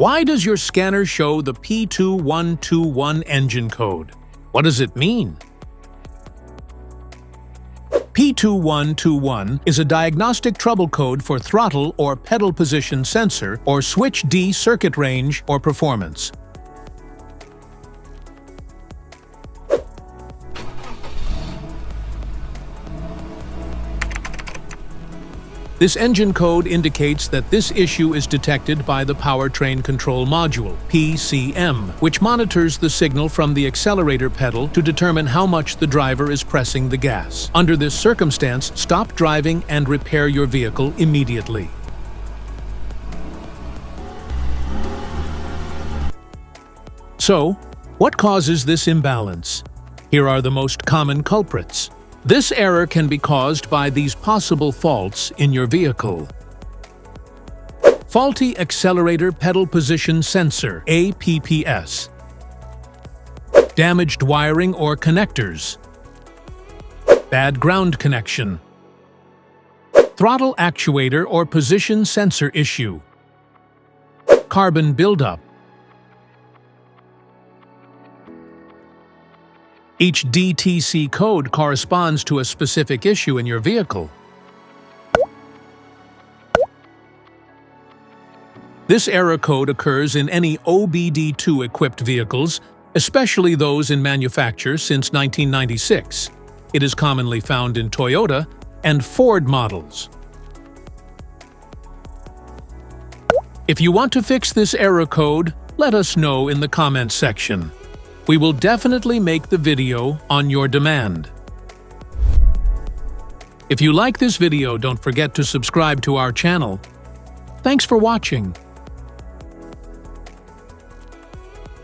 Why does your scanner show the P2121 engine code? What does it mean? P2121 is a diagnostic trouble code for throttle or pedal position sensor or switch D circuit range or performance. This engine code indicates that this issue is detected by the Powertrain Control Module, PCM, which monitors the signal from the accelerator pedal to determine how much the driver is pressing the gas. Under this circumstance, stop driving and repair your vehicle immediately. So, what causes this imbalance? Here are the most common culprits. This error can be caused by these possible faults in your vehicle. Faulty accelerator pedal position sensor, APPS. Damaged wiring or connectors. Bad ground connection. Throttle actuator or position sensor issue. Carbon buildup. Each DTC code corresponds to a specific issue in your vehicle. This error code occurs in any OBD2-equipped vehicles, especially those in manufacture since 1996. It is commonly found in Toyota and Ford models. If you want to fix this error code, let us know in the comments section. We will definitely make the video on your demand. If you like this video, don't forget to subscribe to our channel. Thanks for watching.